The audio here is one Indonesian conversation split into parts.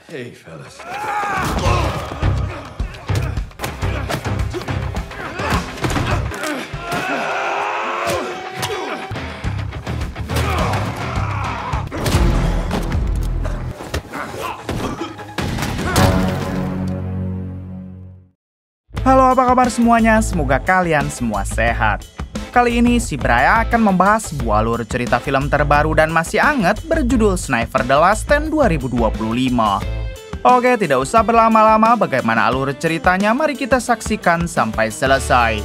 Hey, fellas. Halo, apa kabar semuanya? Semoga kalian semua sehat. Kali ini si Braya akan membahas sebuah alur cerita film terbaru dan masih anget berjudul Sniper: The Last Stand 2025. Oke, tidak usah berlama-lama, bagaimana alur ceritanya mari kita saksikan sampai selesai.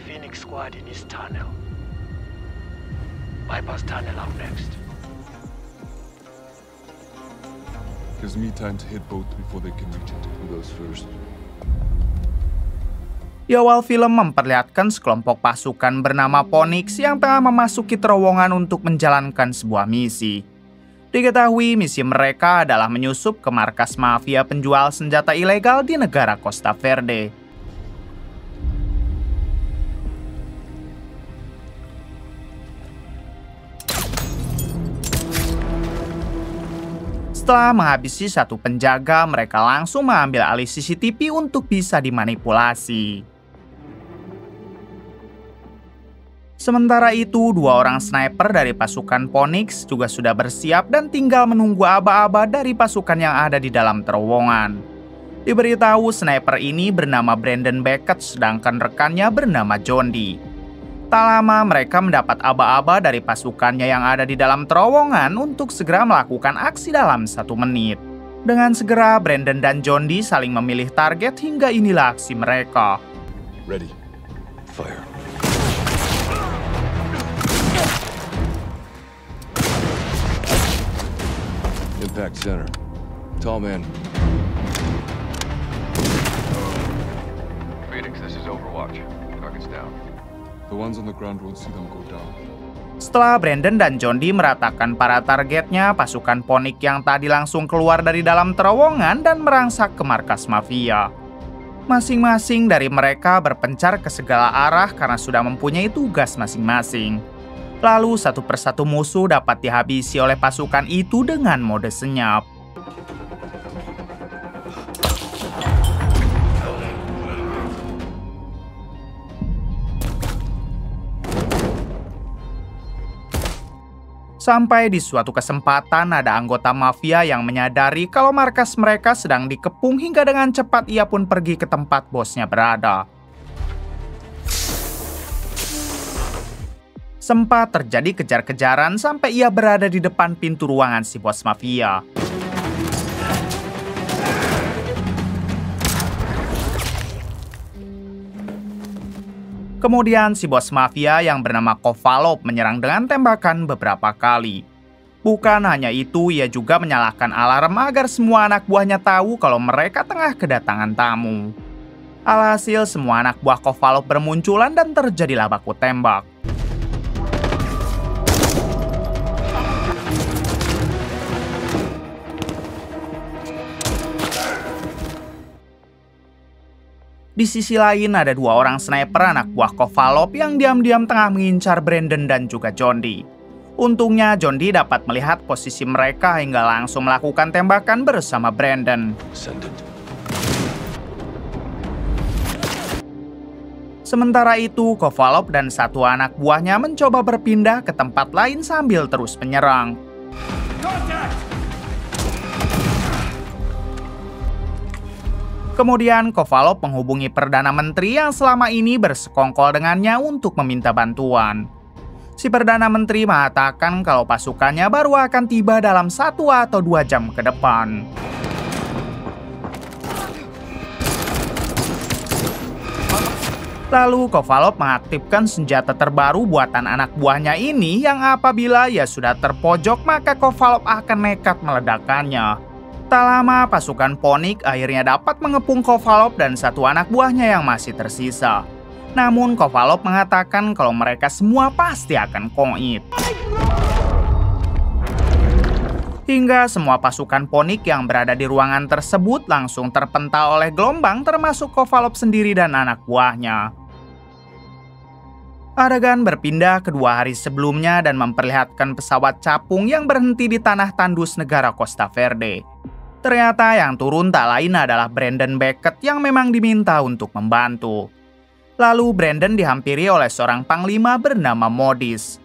Phoenix squad in this tunnel. Bypass tunnel up next. Gives me time to hit both before they can reach it. Who goes first? Di awal film memperlihatkan sekelompok pasukan bernama Phoenix yang tengah memasuki terowongan untuk menjalankan sebuah misi. Diketahui misi mereka adalah menyusup ke markas mafia penjual senjata ilegal di negara Costa Verde. Setelah menghabisi satu penjaga, mereka langsung mengambil alih CCTV untuk bisa dimanipulasi. Sementara itu, dua orang sniper dari pasukan Phoenix juga sudah bersiap dan tinggal menunggu aba-aba dari pasukan yang ada di dalam terowongan. Diberitahu sniper ini bernama Brandon Beckett, sedangkan rekannya bernama John D. Tak lama mereka mendapat aba-aba dari pasukannya yang ada di dalam terowongan untuk segera melakukan aksi dalam 1 menit. Dengan segera, Brandon dan John D saling memilih target hingga inilah aksi mereka. Ready. Fire. Impact center. Tall man. Phoenix, this is Overwatch. Target's down. The ones on the ground won't see them go down. Setelah Brandon dan John D meratakan para targetnya, pasukan Phoenix yang tadi langsung keluar dari dalam terowongan dan merangsak ke markas mafia. Masing-masing dari mereka berpencar ke segala arah karena sudah mempunyai tugas masing-masing. Lalu satu persatu musuh dapat dihabisi oleh pasukan itu dengan mode senyap. Sampai di suatu kesempatan ada anggota mafia yang menyadari kalau markas mereka sedang dikepung hingga dengan cepat ia pun pergi ke tempat bosnya berada. Sempat terjadi kejar-kejaran sampai ia berada di depan pintu ruangan si bos mafia. Kemudian si bos mafia yang bernama Kovalov menyerang dengan tembakan beberapa kali. Bukan hanya itu, ia juga menyalakan alarm agar semua anak buahnya tahu kalau mereka tengah kedatangan tamu. Alhasil semua anak buah Kovalov bermunculan dan terjadilah baku tembak. Di sisi lain ada dua orang sniper anak buah Kovalov yang diam-diam tengah mengincar Brandon dan juga John D. Untungnya John D dapat melihat posisi mereka hingga langsung melakukan tembakan bersama Brandon. Sementara itu Kovalov dan satu anak buahnya mencoba berpindah ke tempat lain sambil terus menyerang. Kemudian Kovalov menghubungi Perdana Menteri yang selama ini bersekongkol dengannya untuk meminta bantuan. Si Perdana Menteri mengatakan kalau pasukannya baru akan tiba dalam 1 atau 2 jam ke depan. Lalu Kovalov mengaktifkan senjata terbaru buatan anak buahnya ini yang apabila ia sudah terpojok maka Kovalov akan nekat meledakannya. Tak lama pasukan Phoenix akhirnya dapat mengepung Kovalov dan satu anak buahnya yang masih tersisa. Namun Kovalov mengatakan kalau mereka semua pasti akan koit. Hingga semua pasukan Ponik yang berada di ruangan tersebut langsung terpental oleh gelombang termasuk Kovalov sendiri dan anak buahnya. Adegan berpindah ke 2 hari sebelumnya dan memperlihatkan pesawat capung yang berhenti di tanah tandus negara Costa Verde. Ternyata yang turun tak lain adalah Brandon Beckett yang memang diminta untuk membantu. Lalu Brandon dihampiri oleh seorang panglima bernama Modis.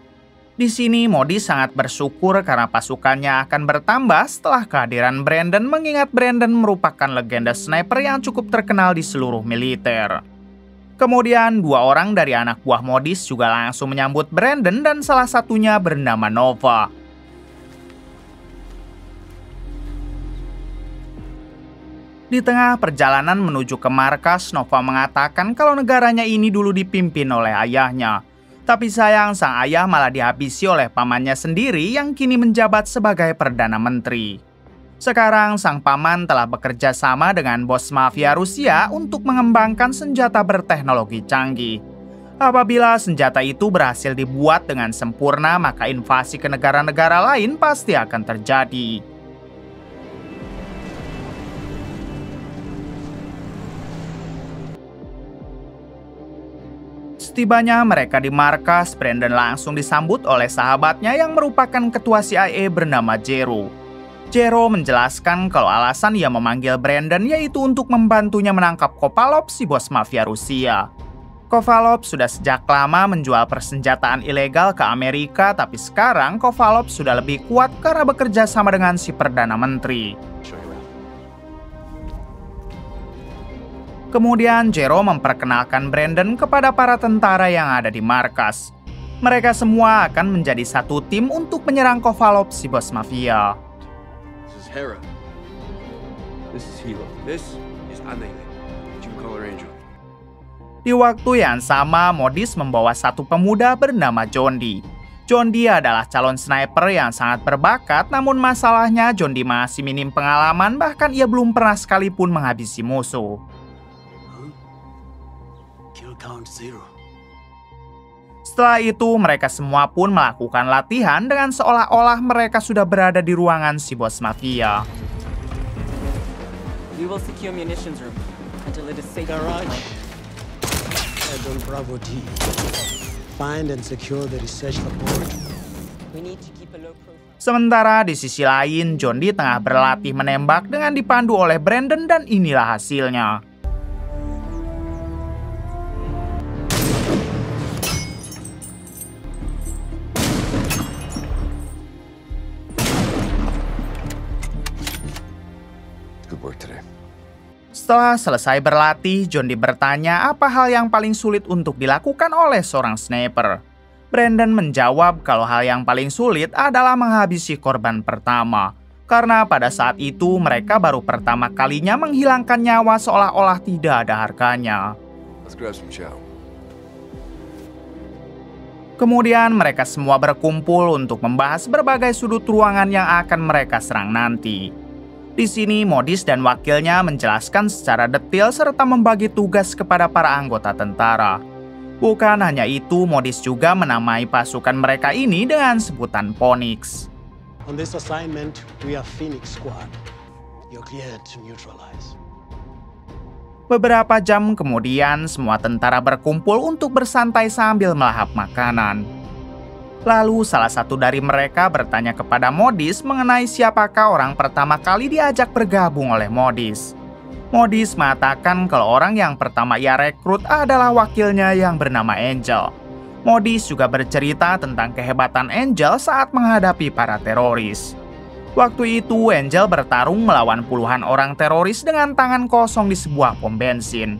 Di sini Modis sangat bersyukur karena pasukannya akan bertambah setelah kehadiran Brandon, mengingat Brandon merupakan legenda sniper yang cukup terkenal di seluruh militer. Kemudian 2 orang dari anak buah Modis juga langsung menyambut Brandon dan salah satunya bernama Nova. Di tengah perjalanan menuju ke markas, Nova mengatakan kalau negaranya ini dulu dipimpin oleh ayahnya. Tapi sayang sang ayah malah dihabisi oleh pamannya sendiri yang kini menjabat sebagai Perdana Menteri. Sekarang sang paman telah bekerja sama dengan bos mafia Rusia untuk mengembangkan senjata berteknologi canggih. Apabila senjata itu berhasil dibuat dengan sempurna, maka invasi ke negara-negara lain pasti akan terjadi. Setibanya mereka di markas, Brandon langsung disambut oleh sahabatnya yang merupakan ketua CIA bernama Jero. Jero menjelaskan kalau alasan ia memanggil Brandon yaitu untuk membantunya menangkap Kovalov, si bos mafia Rusia. Kovalov sudah sejak lama menjual persenjataan ilegal ke Amerika, tapi sekarang Kovalov sudah lebih kuat karena bekerja sama dengan si Perdana Menteri. Kemudian Jero memperkenalkan Brandon kepada para tentara yang ada di markas. Mereka semua akan menjadi satu tim untuk menyerang Kovalov, si bos mafia. This is Hera. This is Hilo. This is Anele. You call her Angel. Di waktu yang sama, Modis membawa satu pemuda bernama Jondi. Jondi adalah calon sniper yang sangat berbakat, namun masalahnya Jondi masih minim pengalaman, bahkan ia belum pernah sekalipun menghabisi musuh. Count 0. Setelah itu, mereka semua pun melakukan latihan dengan seolah-olah mereka sudah berada di ruangan si bos mafia. We will secure munitions room until it is safe. Garage. Adol Bravo D. Find and secure the research laboratory. We need to keep a low profile. Sementara di sisi lain, Jondi tengah berlatih menembak dengan dipandu oleh Brandon dan inilah hasilnya. Setelah selesai berlatih, Jondi bertanya apa hal yang paling sulit untuk dilakukan oleh seorang sniper. Brandon menjawab kalau hal yang paling sulit adalah menghabisi korban pertama. Karena pada saat itu mereka baru pertama kalinya menghilangkan nyawa seolah-olah tidak ada harganya. Let's grab some chow. Kemudian mereka semua berkumpul untuk membahas berbagai sudut ruangan yang akan mereka serang nanti. Di sini, Modis dan wakilnya menjelaskan secara detail serta membagi tugas kepada para anggota tentara. Bukan hanya itu, Modis juga menamai pasukan mereka ini dengan sebutan Phoenix. On this assignment, we are Phoenix Squad. You're cleared to neutralize. Beberapa jam kemudian, semua tentara berkumpul untuk bersantai sambil melahap makanan. Lalu salah satu dari mereka bertanya kepada Modis mengenai siapakah orang pertama kali diajak bergabung oleh Modis. Modis mengatakan kalau orang yang pertama ia rekrut adalah wakilnya yang bernama Angel. Modis juga bercerita tentang kehebatan Angel saat menghadapi para teroris. Waktu itu Angel bertarung melawan puluhan orang teroris dengan tangan kosong di sebuah pom bensin.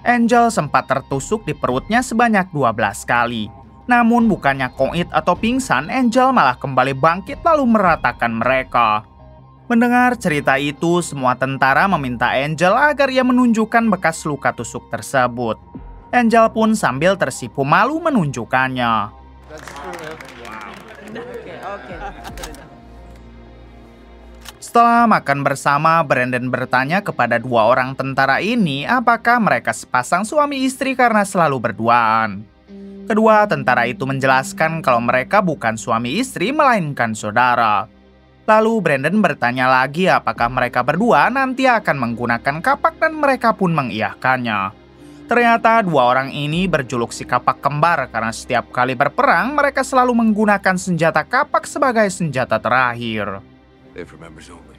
Angel sempat tertusuk di perutnya sebanyak 12 kali. Namun bukannya koit atau pingsan, Angel malah kembali bangkit lalu meratakan mereka. Mendengar cerita itu, semua tentara meminta Angel agar ia menunjukkan bekas luka tusuk tersebut. Angel pun sambil tersipu malu menunjukkannya. Setelah makan bersama, Brandon bertanya kepada 2 orang tentara ini apakah mereka sepasang suami istri karena selalu berduaan. Kedua tentara itu menjelaskan kalau mereka bukan suami istri melainkan saudara. Lalu Brandon bertanya lagi apakah mereka berdua nanti akan menggunakan kapak dan mereka pun mengiyakannya. Ternyata dua orang ini berjuluk si kapak kembar karena setiap kali berperang mereka selalu menggunakan senjata kapak sebagai senjata terakhir. They're for members only.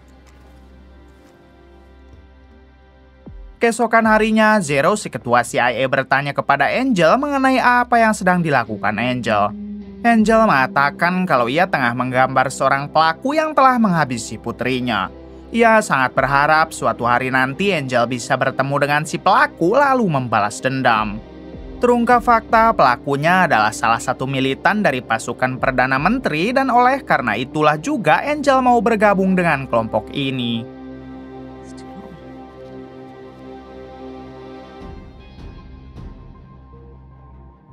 Keesokan harinya, Zero, si ketua CIA, bertanya kepada Angel mengenai apa yang sedang dilakukan Angel. Angel mengatakan kalau ia tengah menggambar seorang pelaku yang telah menghabisi putrinya. Ia sangat berharap suatu hari nanti Angel bisa bertemu dengan si pelaku lalu membalas dendam. Terungkap fakta pelakunya adalah salah satu militan dari pasukan Perdana Menteri dan oleh karena itulah juga Angel mau bergabung dengan kelompok ini.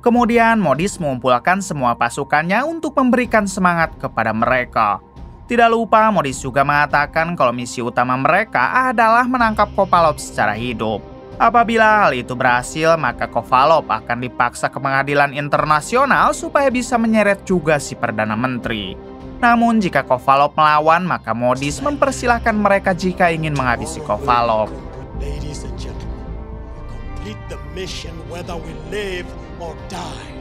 Kemudian Modis mengumpulkan semua pasukannya untuk memberikan semangat kepada mereka. Tidak lupa Modis juga mengatakan kalau misi utama mereka adalah menangkap Kovalov secara hidup. Apabila hal itu berhasil, maka Kovalov akan dipaksa ke pengadilan internasional supaya bisa menyeret juga si Perdana Menteri. Namun jika Kovalov melawan, maka Modis mempersilahkan mereka jika ingin menghabisi Kovalov. Ladies and gentlemen, we complete the mission whether we live or die.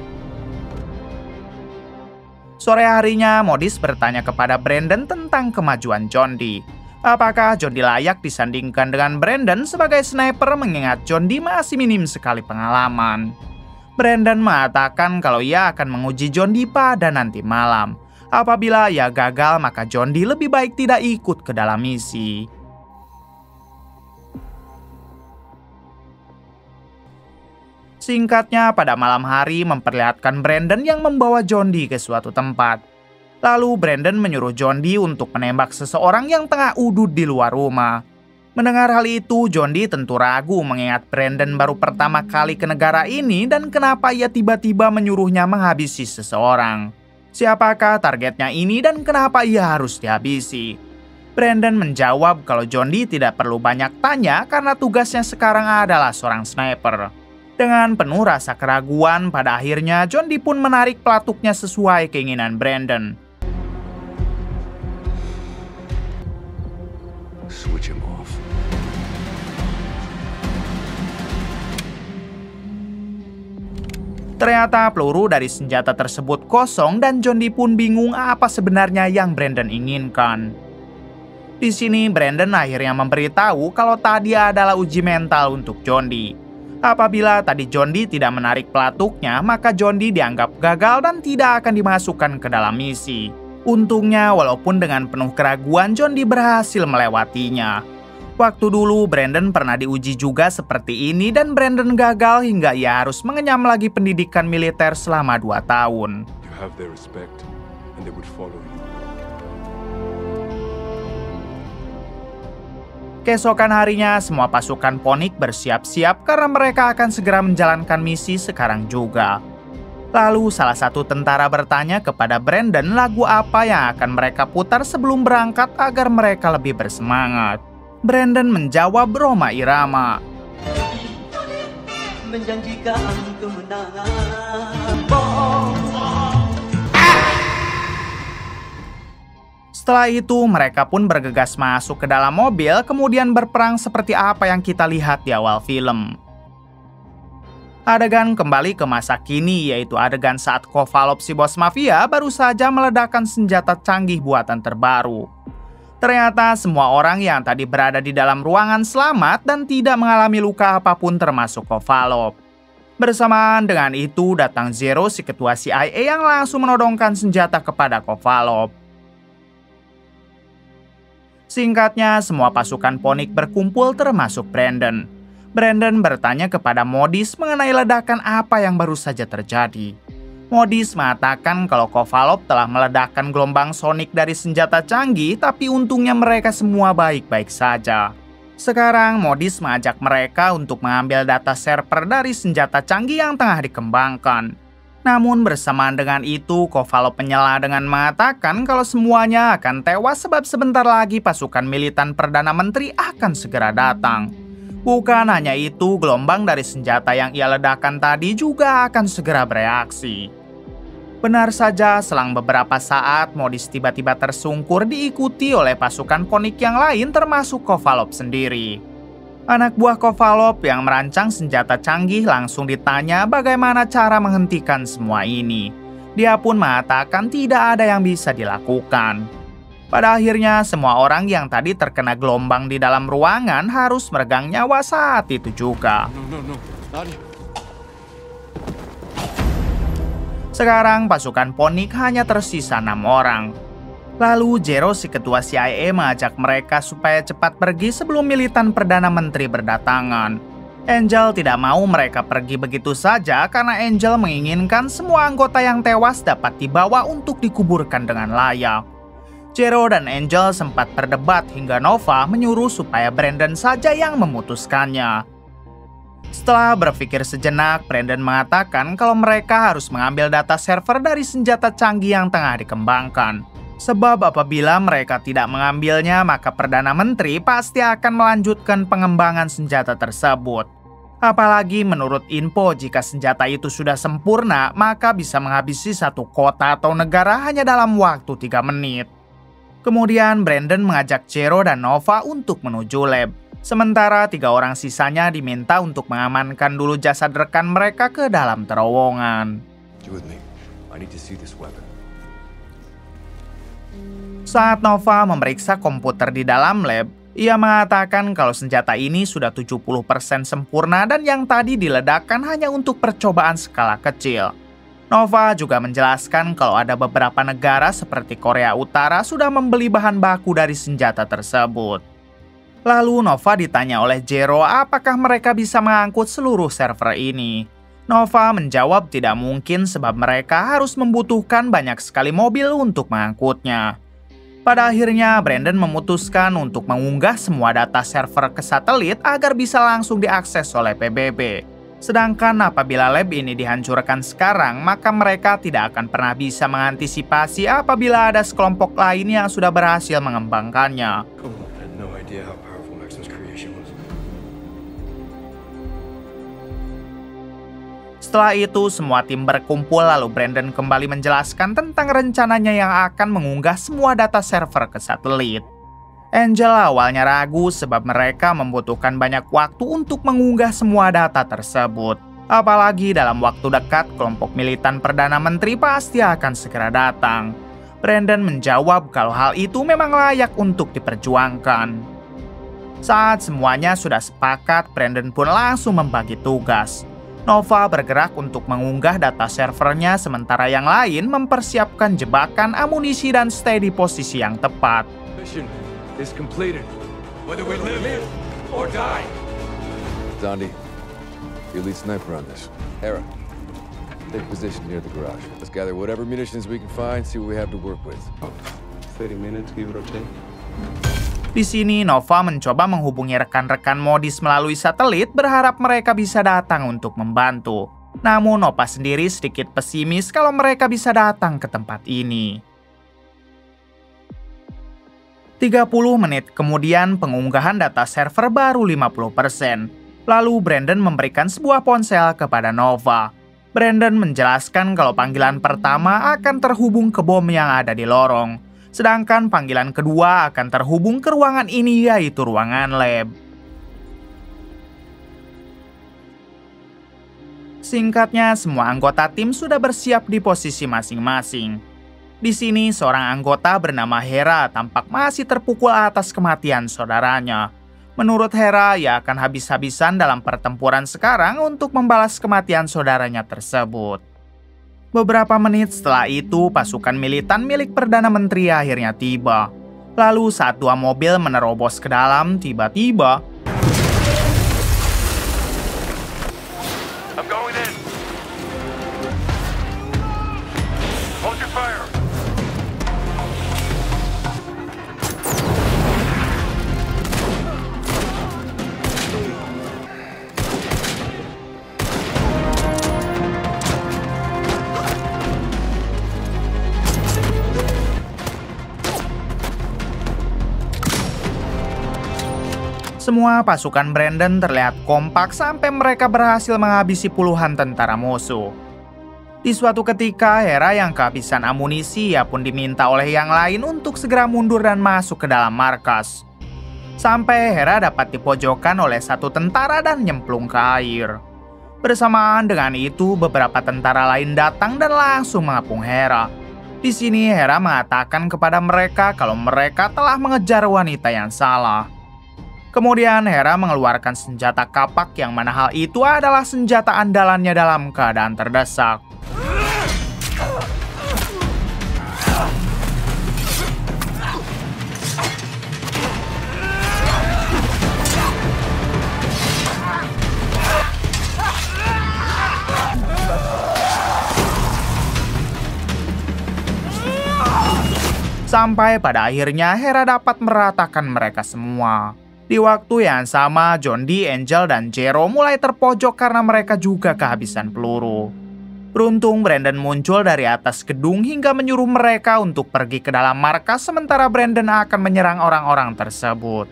Sore harinya, Modis bertanya kepada Brandon tentang kemajuan John Dee. Apakah John Dee layak disandingkan dengan Brandon sebagai sniper mengingat John Dee masih minim sekali pengalaman? Brandon mengatakan kalau ia akan menguji John Dee pada nanti malam. Apabila ia gagal, maka John Dee lebih baik tidak ikut ke dalam misi. Singkatnya, pada malam hari memperlihatkan Brandon yang membawa John Dee ke suatu tempat. Lalu Brandon menyuruh John Dee untuk menembak seseorang yang tengah udut di luar rumah. Mendengar hal itu, John Dee tentu ragu mengingat Brandon baru pertama kali ke negara ini dan kenapa ia tiba-tiba menyuruhnya menghabisi seseorang. Siapakah targetnya ini dan kenapa ia harus dihabisi? Brandon menjawab kalau John Dee tidak perlu banyak tanya karena tugasnya sekarang adalah seorang sniper. Dengan penuh rasa keraguan, pada akhirnya John Dee pun menarik pelatuknya sesuai keinginan Brandon. Switch him off. Ternyata peluru dari senjata tersebut kosong dan John Dee pun bingung apa sebenarnya yang Brandon inginkan. Di sini Brandon akhirnya memberitahu kalau tadi adalah uji mental untuk John Dee. Apabila tadi John Dee tidak menarik pelatuknya, maka John Dee dianggap gagal dan tidak akan dimasukkan ke dalam misi. Untungnya, walaupun dengan penuh keraguan, John Dee berhasil melewatinya. Waktu dulu, Brandon pernah diuji juga seperti ini dan Brandon gagal hingga ia harus mengenyam lagi pendidikan militer selama 2 tahun. You have their respect, and they would follow you. Keesokan harinya, semua pasukan Ponik bersiap-siap karena mereka akan segera menjalankan misi sekarang juga. Lalu salah satu tentara bertanya kepada Brandon lagu apa yang akan mereka putar sebelum berangkat agar mereka lebih bersemangat. Brandon menjawab Roma Irama. Menjanjikan kemenangan. Setelah itu, mereka pun bergegas masuk ke dalam mobil, kemudian berperang seperti apa yang kita lihat di awal film. Adegan kembali ke masa kini, yaitu adegan saat Kovalov si bos mafia baru saja meledakkan senjata canggih buatan terbaru. Ternyata semua orang yang tadi berada di dalam ruangan selamat dan tidak mengalami luka apapun termasuk Kovalov. Bersamaan dengan itu, datang Zero, si ketua CIA yang langsung menodongkan senjata kepada Kovalov. Singkatnya, semua pasukan Ponik berkumpul termasuk Brandon. Brandon bertanya kepada Modis mengenai ledakan apa yang baru saja terjadi. Modis mengatakan kalau Kovalov telah meledakkan gelombang sonik dari senjata canggih, tapi untungnya mereka semua baik-baik saja. Sekarang Modis mengajak mereka untuk mengambil data server dari senjata canggih yang tengah dikembangkan. Namun bersamaan dengan itu, Kovalov menyela dengan mengatakan kalau semuanya akan tewas sebab sebentar lagi pasukan militan Perdana Menteri akan segera datang. Bukan hanya itu, gelombang dari senjata yang ia ledakan tadi juga akan segera bereaksi. Benar saja, selang beberapa saat, Modis tiba-tiba tersungkur diikuti oleh pasukan Ponik yang lain termasuk Kovalov sendiri. Anak buah Kovalov yang merancang senjata canggih langsung ditanya bagaimana cara menghentikan semua ini. Dia pun mengatakan tidak ada yang bisa dilakukan. Pada akhirnya, semua orang yang tadi terkena gelombang di dalam ruangan harus meregang nyawa saat itu juga. Sekarang pasukan Ponik hanya tersisa 6 orang. Lalu Jero, si ketua CIA, mengajak mereka supaya cepat pergi sebelum militan Perdana Menteri berdatangan. Angel tidak mau mereka pergi begitu saja karena Angel menginginkan semua anggota yang tewas dapat dibawa untuk dikuburkan dengan layak. Jero dan Angel sempat berdebat hingga Nova menyuruh supaya Brandon saja yang memutuskannya. Setelah berpikir sejenak, Brandon mengatakan kalau mereka harus mengambil data server dari senjata canggih yang tengah dikembangkan. Sebab apabila mereka tidak mengambilnya, maka Perdana Menteri pasti akan melanjutkan pengembangan senjata tersebut. Apalagi menurut info, jika senjata itu sudah sempurna, maka bisa menghabisi satu kota atau negara hanya dalam waktu 3 menit. Kemudian Brandon mengajak Jero dan Nova untuk menuju lab. Sementara 3 orang sisanya diminta untuk mengamankan dulu jasad rekan mereka ke dalam terowongan. Saat Nova memeriksa komputer di dalam lab, ia mengatakan kalau senjata ini sudah 70% sempurna dan yang tadi diledakkan hanya untuk percobaan skala kecil. Nova juga menjelaskan kalau ada beberapa negara seperti Korea Utara sudah membeli bahan baku dari senjata tersebut. Lalu Nova ditanya oleh Jero apakah mereka bisa mengangkut seluruh server ini. Nova menjawab tidak mungkin sebab mereka harus membutuhkan banyak sekali mobil untuk mengangkutnya. Pada akhirnya Brandon memutuskan untuk mengunggah semua data server ke satelit agar bisa langsung diakses oleh PBB. Sedangkan apabila lab ini dihancurkan sekarang, maka mereka tidak akan pernah bisa mengantisipasi apabila ada sekelompok lain yang sudah berhasil mengembangkannya. Setelah itu, semua tim berkumpul lalu Brandon kembali menjelaskan tentang rencananya yang akan mengunggah semua data server ke satelit. Angel awalnya ragu sebab mereka membutuhkan banyak waktu untuk mengunggah semua data tersebut. Apalagi dalam waktu dekat, kelompok militan Perdana Menteri pasti akan segera datang. Brandon menjawab kalau hal itu memang layak untuk diperjuangkan. Saat semuanya sudah sepakat, Brandon pun langsung membagi tugas. Nova bergerak untuk mengunggah data servernya, sementara yang lain mempersiapkan jebakan, amunisi, dan stay di posisi yang tepat. Mission is completed. Whether we live or die. Dondi, your lead sniper on this. Hera, take position near the garage. Let's gather whatever munitions we can find, see what we have to work with. 30 minutes, give it or take. Di sini, Nova mencoba menghubungi rekan-rekan Modis melalui satelit berharap mereka bisa datang untuk membantu. Namun, Nova sendiri sedikit pesimis kalau mereka bisa datang ke tempat ini. 30 menit kemudian, pengunggahan data server baru 50%. Lalu, Brandon memberikan sebuah ponsel kepada Nova. Brandon menjelaskan kalau panggilan pertama akan terhubung ke bom yang ada di lorong. Sedangkan panggilan kedua akan terhubung ke ruangan ini, yaitu ruangan lab. Singkatnya, semua anggota tim sudah bersiap di posisi masing-masing. Di sini, seorang anggota bernama Hera tampak masih terpukul atas kematian saudaranya. Menurut Hera, ia akan habis-habisan dalam pertempuran sekarang untuk membalas kematian saudaranya tersebut. Beberapa menit setelah itu, pasukan militan milik Perdana Menteri akhirnya tiba. Lalu saat 2 mobil menerobos ke dalam, tiba-tiba I'm going in. Hold your fire. semua pasukan Brandon terlihat kompak sampai mereka berhasil menghabisi puluhan tentara musuh. Di suatu ketika, Hera yang kehabisan amunisi ia pun diminta oleh yang lain untuk segera mundur dan masuk ke dalam markas. Sampai Hera dapat dipojokkan oleh satu tentara dan nyemplung ke air. Bersamaan dengan itu, beberapa tentara lain datang dan langsung mengepung Hera. Di sini Hera mengatakan kepada mereka kalau mereka telah mengejar wanita yang salah. Kemudian Hera mengeluarkan senjata kapak yang mana hal itu adalah senjata andalannya dalam keadaan terdesak. Sampai pada akhirnya Hera dapat meratakan mereka semua. Di waktu yang sama, John Dee, Angel, dan Jero mulai terpojok karena mereka juga kehabisan peluru. Beruntung Brandon muncul dari atas gedung hingga menyuruh mereka untuk pergi ke dalam markas sementara Brandon akan menyerang orang-orang tersebut.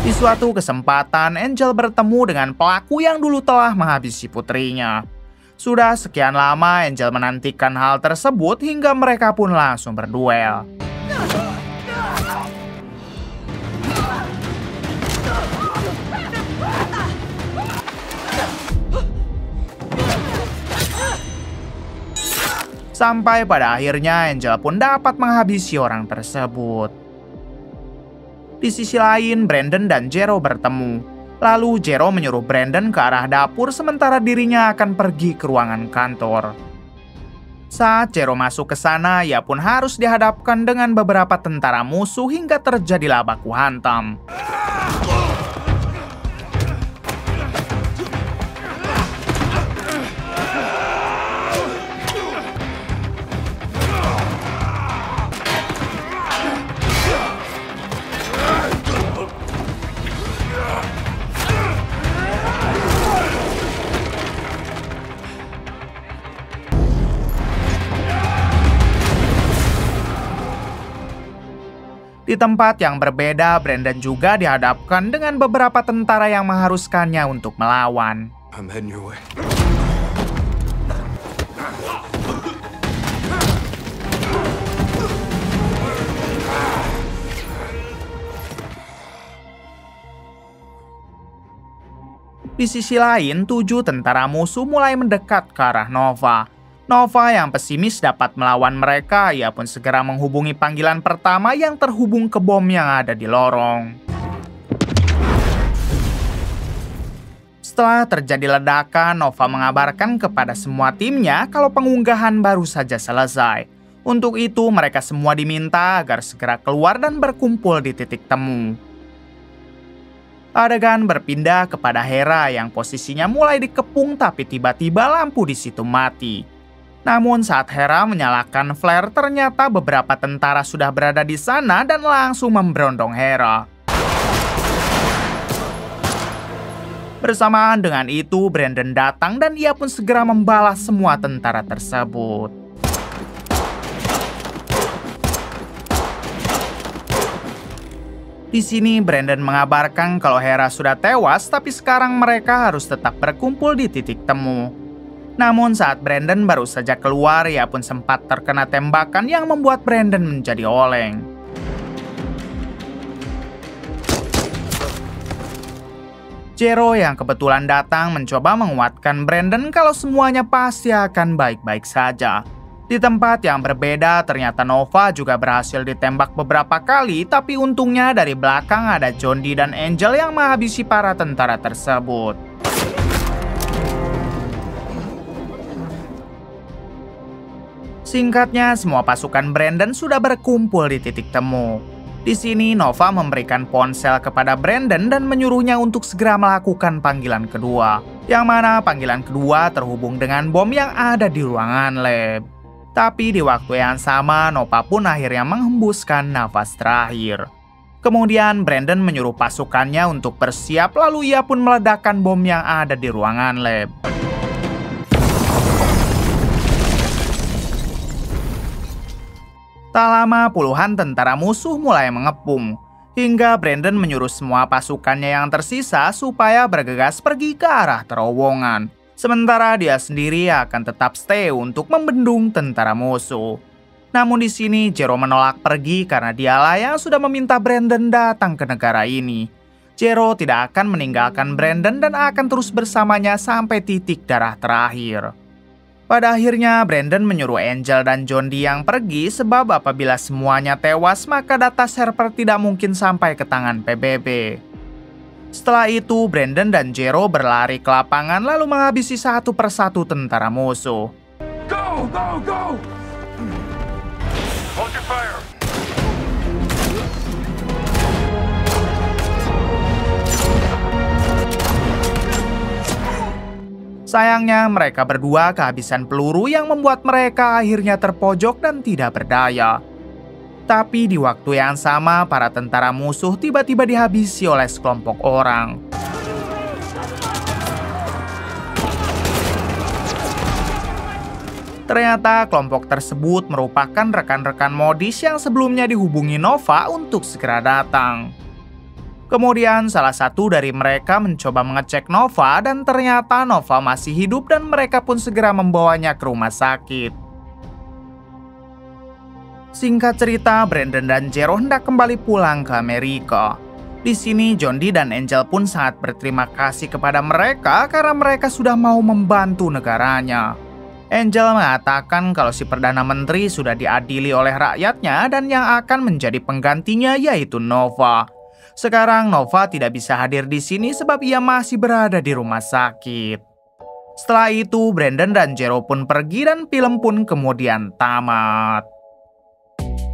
Di suatu kesempatan, Angel bertemu dengan pelaku yang dulu telah menghabisi putrinya. Sudah sekian lama Angel menantikan hal tersebut hingga mereka pun langsung berduel. Sampai pada akhirnya Angel pun dapat menghabisi orang tersebut. Di sisi lain, Brandon dan Jero bertemu. Lalu Jero menyuruh Brandon ke arah dapur sementara dirinya akan pergi ke ruangan kantor. Saat Jero masuk ke sana, ia pun harus dihadapkan dengan beberapa tentara musuh hingga terjadilah baku hantam. Di tempat yang berbeda, Brandon juga dihadapkan dengan beberapa tentara yang mengharuskannya untuk melawan. I'm heading your way. Di sisi lain, 7 tentara musuh mulai mendekat ke arah Nova. Nova yang pesimis dapat melawan mereka, ia pun segera menghubungi panggilan pertama yang terhubung ke bom yang ada di lorong. Setelah terjadi ledakan, Nova mengabarkan kepada semua timnya kalau pengunggahan baru saja selesai. Untuk itu, mereka semua diminta agar segera keluar dan berkumpul di titik temu. Adegan berpindah kepada Hera yang posisinya mulai dikepung tapi tiba-tiba lampu di situ mati. Namun saat Hera menyalakan flare, ternyata beberapa tentara sudah berada di sana dan langsung memberondong Hera. Bersamaan dengan itu, Brandon datang dan ia pun segera membalas semua tentara tersebut. Di sini Brandon mengabarkan kalau Hera sudah tewas, tapi sekarang mereka harus tetap berkumpul di titik temu. Namun saat Brandon baru saja keluar, ia pun sempat terkena tembakan yang membuat Brandon menjadi oleng. Jero yang kebetulan datang mencoba menguatkan Brandon kalau semuanya pasti akan baik-baik saja. Di tempat yang berbeda, ternyata Nova juga berhasil ditembak beberapa kali, tapi untungnya dari belakang ada John Dee dan Angel yang menghabisi para tentara tersebut. Singkatnya, semua pasukan Brandon sudah berkumpul di titik temu. Di sini, Nova memberikan ponsel kepada Brandon dan menyuruhnya untuk segera melakukan panggilan kedua. Yang mana panggilan kedua terhubung dengan bom yang ada di ruangan lab. Tapi di waktu yang sama, Nova pun akhirnya menghembuskan nafas terakhir. Kemudian, Brandon menyuruh pasukannya untuk bersiap lalu ia pun meledakkan bom yang ada di ruangan lab. Tak lama puluhan tentara musuh mulai mengepung, hingga Brandon menyuruh semua pasukannya yang tersisa supaya bergegas pergi ke arah terowongan. Sementara dia sendiri akan tetap stay untuk membendung tentara musuh. Namun di sini Jero menolak pergi karena dialah yang sudah meminta Brandon datang ke negara ini. Jero tidak akan meninggalkan Brandon dan akan terus bersamanya sampai titik darah terakhir. Pada akhirnya Brandon menyuruh Angel dan John Dee yang pergi sebab apabila semuanya tewas maka data server tidak mungkin sampai ke tangan PBB. Setelah itu Brandon dan Jero berlari ke lapangan lalu menghabisi satu persatu tentara musuh. Go! Go! Go! Hold your fire! Sayangnya mereka berdua kehabisan peluru yang membuat mereka akhirnya terpojok dan tidak berdaya. Tapi di waktu yang sama para tentara musuh tiba-tiba dihabisi oleh sekelompok orang. Ternyata kelompok tersebut merupakan rekan-rekan modis yang sebelumnya dihubungi Nova untuk segera datang. Kemudian salah satu dari mereka mencoba mengecek Nova dan ternyata Nova masih hidup dan mereka pun segera membawanya ke rumah sakit. Singkat cerita, Brandon dan Jero hendak kembali pulang ke Amerika. Di sini John Dee dan Angel pun sangat berterima kasih kepada mereka karena mereka sudah mau membantu negaranya. Angel mengatakan kalau si Perdana Menteri sudah diadili oleh rakyatnya dan yang akan menjadi penggantinya yaitu Nova. Sekarang Nova tidak bisa hadir di sini sebab ia masih berada di rumah sakit. Setelah itu Brandon dan Jero pun pergi dan film pun kemudian tamat.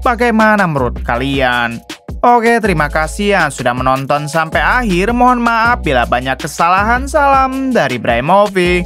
Bagaimana menurut kalian? Oke, terima kasih yang sudah menonton sampai akhir. Mohon maaf bila banyak kesalahan. Salam dari Bray Movie.